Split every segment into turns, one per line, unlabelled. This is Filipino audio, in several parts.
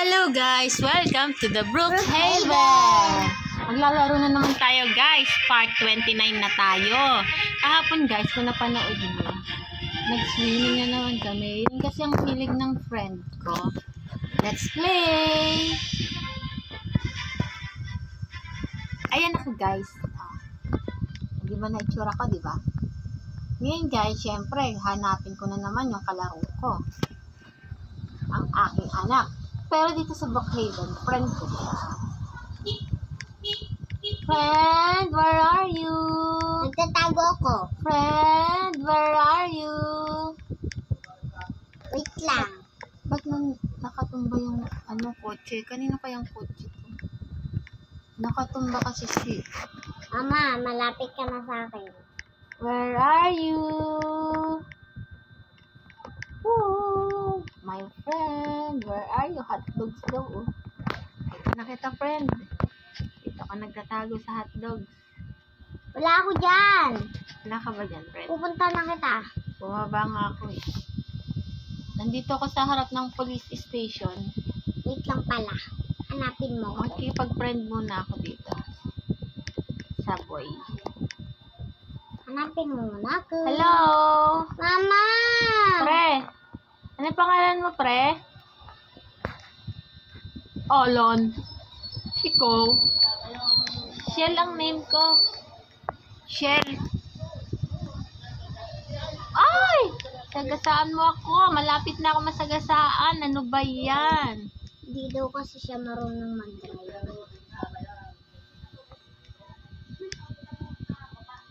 Hello guys! Welcome to the Brookhaven! Maglalaro na naman tayo guys. Part 29 na tayo. Kahapon guys, kung napanood nyo, nag-swimming na naman kami. Yun kasi ang hilig ng friend ko. Let's play! Ayan ako guys. Di ba na itsura ko, di ba? Ngayon guys, syempre, hanapin ko na naman yung kalaro ko. Ang aking anak. Pero dito sa Brookhaven, friend ko. Friend, where are you?
Nagtatago ako.
Friend, where are you?
Wait lang.
Ba't nakatumba yung kotse? Kanino kayang kotse ko? Nakatumba kasi si...
Mama, malapit ka na sa akin.
Where are you? Ooh, my friend, where are you? Hotdogs daw, oh. Dito na kita, friend. Dito ka nagtatago sa hotdogs.
Wala ako dyan.
Wala ka ba dyan, friend?
Pupunta na kita.
Bumaba nga ako, eh. Nandito ako sa harap ng police station.
Wait lang pala. Hanapin mo.
Makikipag-friend muna ako dito. Subway.
Hanapin mo muna ako.
Hello?
Mama!
Pre, ano pangalan mo, pre? Olon. Ikaw. Shell ang name ko. Shell. Ay! Sagasaan mo ako. Malapit na ako masagasaan. Ano ba yan?
Hindi daw kasi siya marunong mag-drive.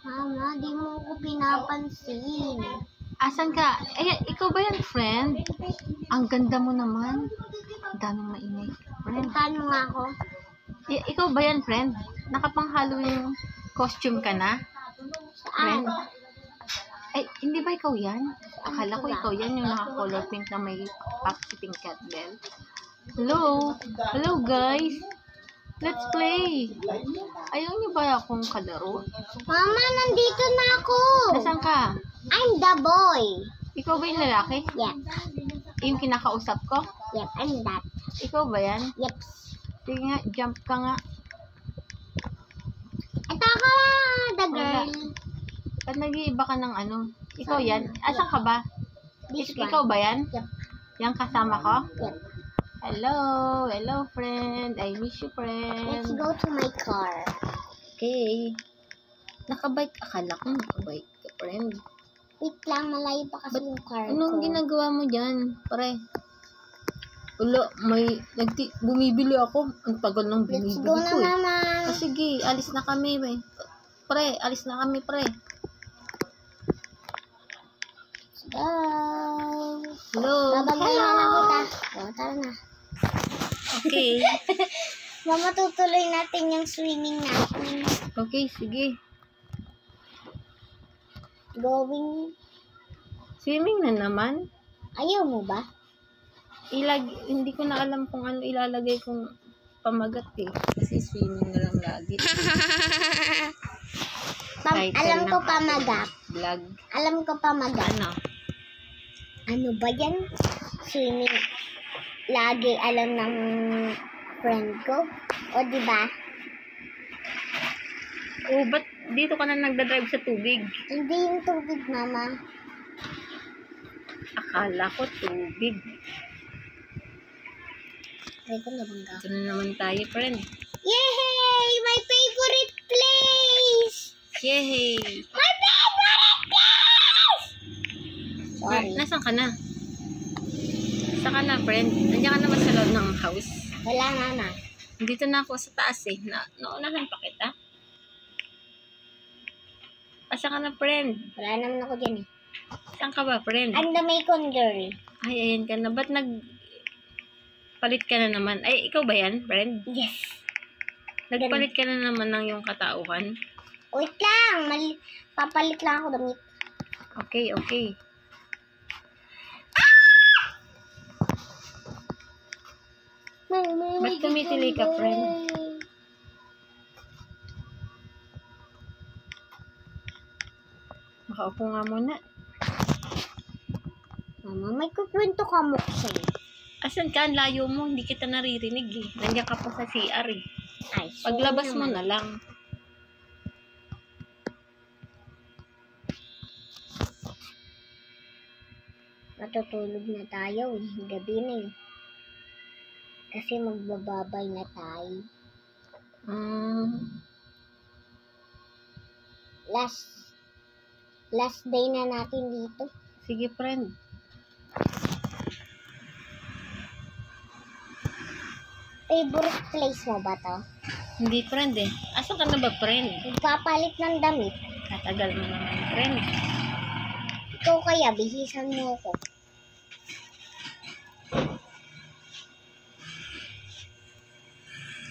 Mama, di mo ko pinapansin.
Asan ka? Eh, ikaw ba yan, friend? Ang ganda mo naman. Ang daming maingay. Friend.
Puntahan mo nga ako.
Ikaw ba yan, friend? Nakapang-Halloween costume ka na?
Saan?
Friend? Ay, hindi ba ikaw yan? Akala ko ikaw yan, yung naka-color pink na may pink kettlebell. Hello? Hello, guys? Let's play. Ayaw niyo ba akong kalaro?
Mama, nandito na ako.
Nasaan ka?
I'm the boy.
Ikaw ba yung lalaki?
Yep.
Yung kinakausap ko?
Yep, I'm that.
Ikaw ba yan?
Yep.
Sige nga, jump ka nga.
Ito ako, the girl.
Ba't nag-iiba ka ng ano? Ikaw yan? Asan ka ba?
This
Ikaw
one.
ba yan?
Yep.
Yang kasama ko?
Yep.
Hello! Hello, friend! I miss you, friend!
Let's go to my car.
Okay. Nakabike. Akala ko nakabike ka, friend.
Wait lang, malayo pa kasi yung car ko.
Anong ginagawa mo dyan, pre? Wala, bumibili ako. Ang tagal ng
Let's
binibili
go
ko,
na,
eh.
mama.
Sige, alis na kami, eh. Pre, alis na kami, pre.
Let's go.
Hello.
Bababayan na kita. O, tara na.
Okay.
Mama, tutuloy natin yung swimming natin.
Okay, sige.
Going.
Swimming na naman.
Ayaw mo ba?
Hindi ko na alam kung ano ilalagay kong pamagat, eh. Kasi swimming na lang lagi. Title
Alam ko
ng
pamagat.
Vlog.
Alam ko pamagat.
Ano?
Ano ba yan? Swimming. Lagi alam ng friend ko. O, diba?
Oh, ba't dito ka na nagdadrive sa tubig?
Hindi yung tubig, mama.
Akala ko tubig.
Pwede na bangga.
Ito na naman tayo, friend.
Yay! My favorite place!
Yay!
My favorite place! Sorry.
Nasaan ka na? Saan ka na, friend? Nandiyan ka naman sa loob ng house.
Wala, mama.
Dito na ako sa taas, eh. Naunahan pa kita. Saan ka na, friend?
Wala naman ako dyan eh.
Saan ka ba, friend?
I'm the Macon girl.
Ay, ayan ka na. Ba't palit ka na naman? Ay, ikaw ba yan, friend?
Yes.
Nagpalit ka na naman ng yung katauhan?
Wait lang. Papalit lang ako damit.
Okay, okay. Ba't tumitili ka, friend? Makaupo nga muna.
Mama, may kukwento ka mo sa'yo.
Asan ka? Ang layo mo. Hindi kita naririnig eh. Nandiyan ka pa sa CR eh.
Ay, sorry
Paglabas mo
naman.
na lang.
Matutulog na tayo eh. Gabi na eh. Kasi magbababay na tayo. Last day na natin dito.
Sige, friend.
Favorite place mo ba to?
Hindi, friend eh. Asan ka na ba, friend?
Magpapalit ng damit.
Katagal mo naman, friend.
Ikaw kaya, bihisan mo ako.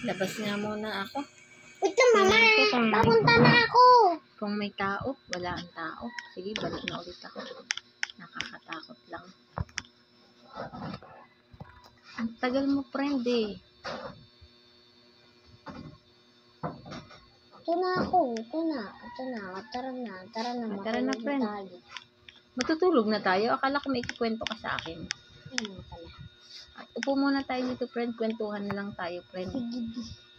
Labas nga muna ako.
Wait lang, mama.
Tingnan ko kung-
Papunta na ako.
Kung may tao, wala ang tao. Sige, balik na ulit ako. Nakakatakot lang. Ang tagal mo, friend eh.
Ito na ako. Ito na. Tara na.
Tara na,
matulog
friend.
tayo.
Matutulog na tayo. Akala ko may ikikwento ka sa akin.
Ayun pala.
At upo muna tayo dito, friend. Kwentuhan na lang tayo, friend.
Sige.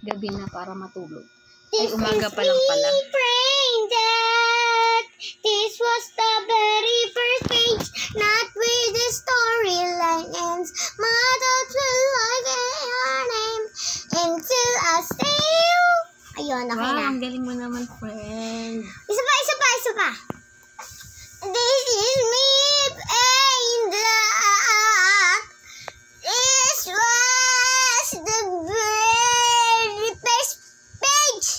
Gabi na para matulog.
This
Ay, umaga
is
pa lang pala.
me, praying that this was the very first page, not where the storyline ends. My thoughts will like your name until I say you. Ayun, okay
Wow,
na.
ang galing mo naman, friend.
Isa pa. This is me, praying that this was the very first page.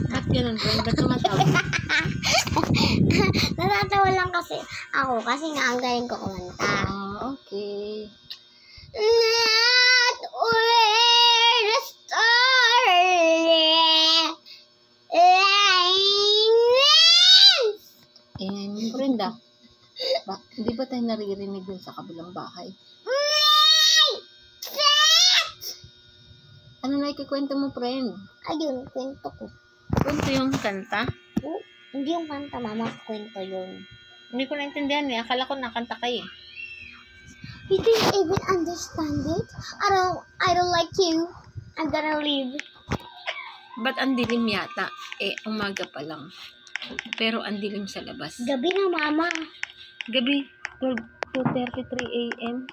Ba't ganun, friend? Ba't tumatawa?
Natatawa lang kasi ako kasi nga ang galing ko kumanta.
Ah, okay.
Not where the story ends.
Friend ah. Di ba tayo naririnig dun sa kabilang bahay? Ano na ikikwento mo, friend?
Ayun, kwento ko.
Kwento yung kanta?
Oh, hindi yung kanta, mama. Kwento yun.
Hindi ko naintindihan eh. Akala ko nakanta kayo.
You didn't even understand it? I don't like you. I'm gonna leave.
Ba't ang dilim yata? Eh, umaga pa lang. Pero ang dilim sa labas.
Gabi na, mama.
Gabi, 2:33 a.m.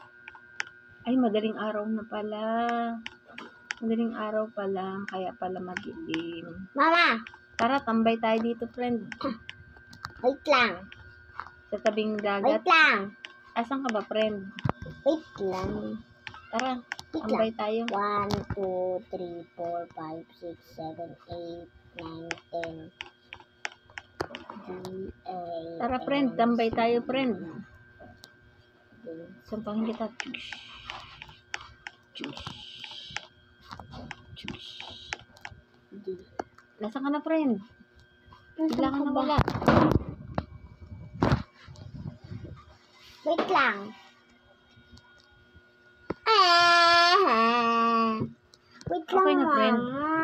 Ay, madaling araw na pala. Madaling araw pa lang, kaya pala madilim.
Mama,
Tara, tambay tayo dito, friend.
wait lang.
Sa tabing
Wait
dagat.
lang.
Asan ka ba, friend?
Wait lang.
Tara,
Wait
tambay
lang.
tayo.
1, 2, 3, 4, 5, 6, 7, 8, 9, 10.
Tara, friend, tambay tayo, friend. Sampahin kita. Nasaan ka na, friend? Bigla ka na wala.
Wait lang. Wait lang,
Okay na, friend.
mama.